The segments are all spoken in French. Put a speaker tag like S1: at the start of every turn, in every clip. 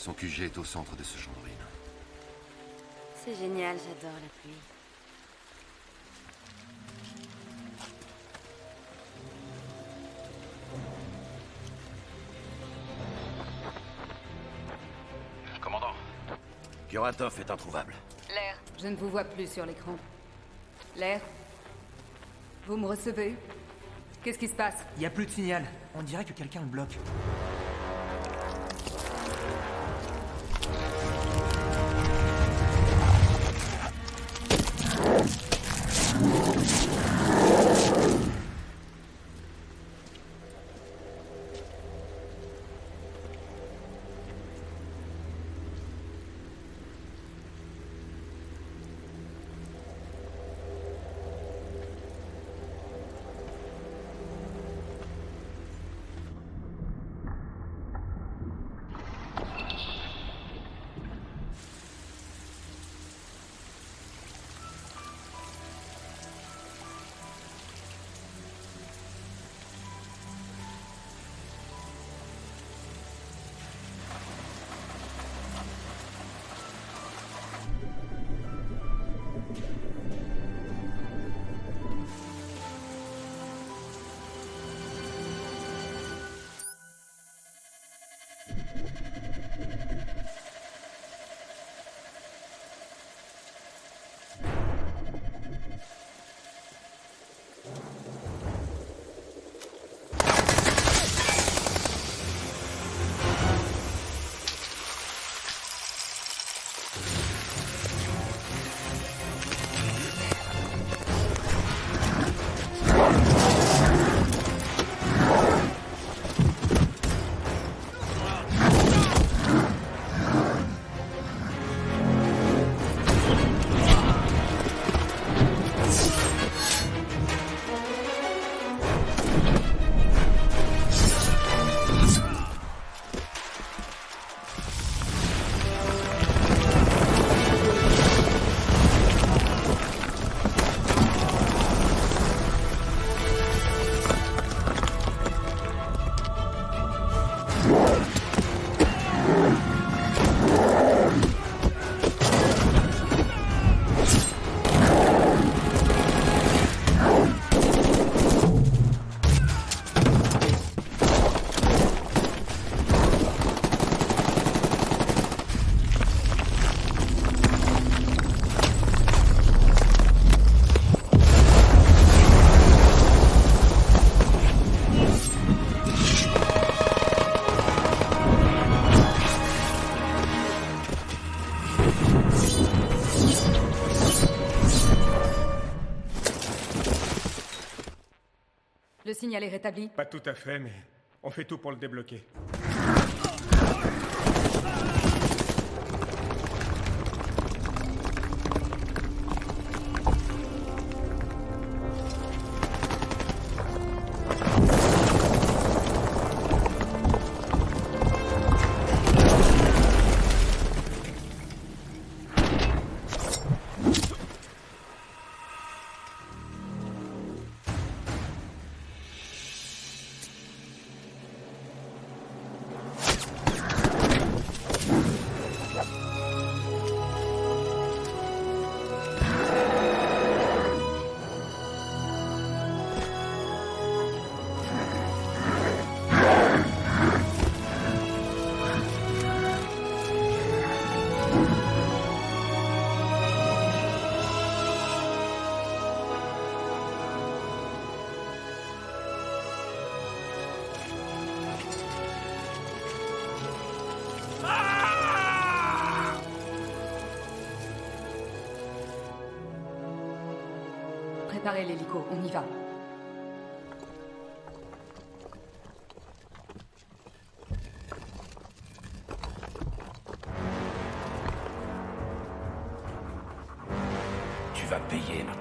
S1: Son QG est au centre de ce champ de ruines.
S2: C'est génial, j'adore la pluie.
S3: Commandant. Kuratov est introuvable.
S4: L'air, je ne vous vois plus sur l'écran. L'air, vous me recevez? Qu'est-ce qui se passe?
S5: Y a plus de signal. On dirait que quelqu'un le bloque.
S4: Le signal est rétabli?
S6: Pas tout à fait, mais on fait tout pour le débloquer.
S4: Préparez l'hélico, on y va.
S3: Tu vas payer maintenant.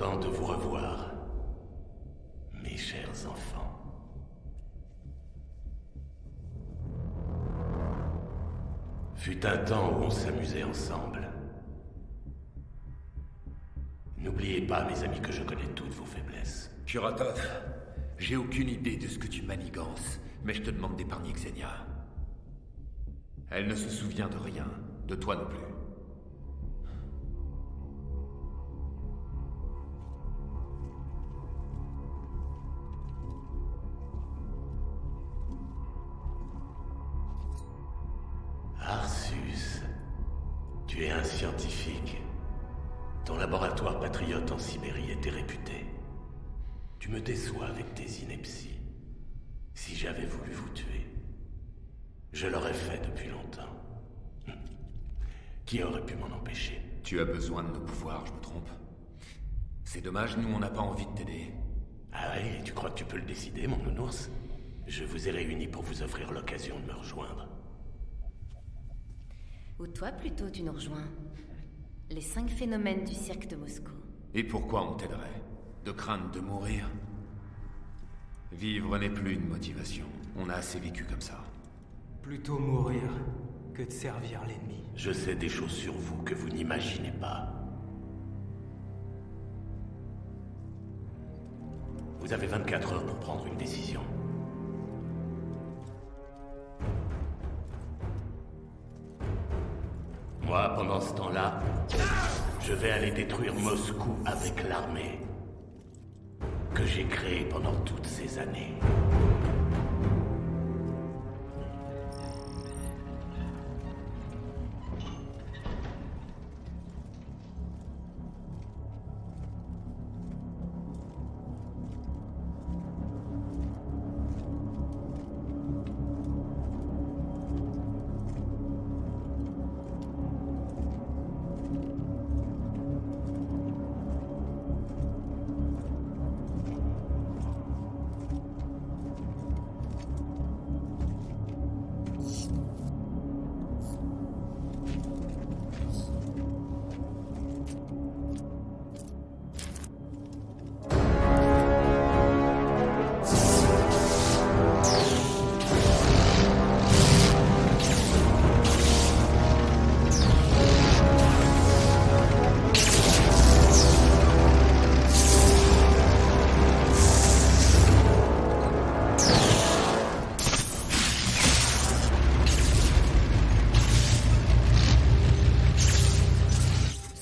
S3: content de vous revoir, mes chers enfants. Fut un temps où on s'amusait ensemble. N'oubliez pas, mes amis, que je connais toutes vos faiblesses.
S7: Kuratov, j'ai aucune idée de ce que tu manigances, mais je te demande d'épargner Xenia. Elle ne se souvient de rien, de toi non plus.
S3: Arsus, tu es un scientifique. Ton laboratoire patriote en Sibérie était réputé. Tu me déçois avec tes inepties. Si j'avais voulu vous tuer, je l'aurais fait depuis longtemps. Qui aurait pu m'en empêcher?
S7: Tu as besoin de nos pouvoirs, je me trompe? C'est dommage, nous on n'a pas envie de t'aider.
S3: Ah oui, et tu crois que tu peux le décider, mon nounours? Je vous ai réunis pour vous offrir l'occasion de me rejoindre.
S2: Ou toi plutôt, tu nous rejoins. Les 5 phénomènes du cirque de Moscou.
S7: Et pourquoi on t'aiderait? De crainte de mourir? Vivre n'est plus une motivation. On a assez vécu comme ça.
S5: Plutôt mourir que de servir l'ennemi.
S3: Je sais des choses sur vous que vous n'imaginez pas. Vous avez 24 heures pour prendre une décision. Moi, pendant ce temps-là, je vais aller détruire Moscou avec l'armée que j'ai créée pendant toutes ces années.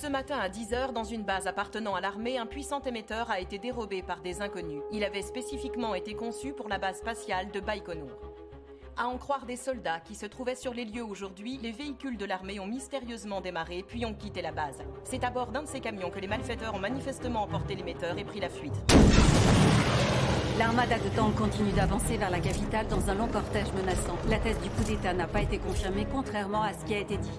S8: Ce matin à 10h, dans une base appartenant à l'armée, un puissant émetteur a été dérobé par des inconnus. Il avait spécifiquement été conçu pour la base spatiale de Baïkonour. À en croire des soldats qui se trouvaient sur les lieux aujourd'hui, les véhicules de l'armée ont mystérieusement démarré puis ont quitté la base. C'est à bord d'un de ces camions que les malfaiteurs ont manifestement emporté l'émetteur et pris la fuite.
S4: L'armada de tanks continue d'avancer vers la capitale dans un long cortège menaçant. La thèse du coup d'État n'a pas été confirmée, contrairement à ce qui a été dit.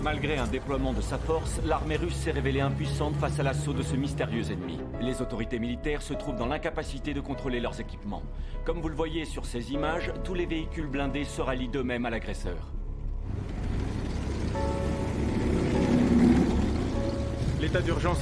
S9: Malgré un déploiement de sa force, l'armée russe s'est révélée impuissante face à l'assaut de ce mystérieux ennemi. Les autorités militaires se trouvent dans l'incapacité de contrôler leurs équipements. Comme vous le voyez sur ces images, tous les véhicules blindés se rallient d'eux-mêmes à l'agresseur.
S6: L'état d'urgence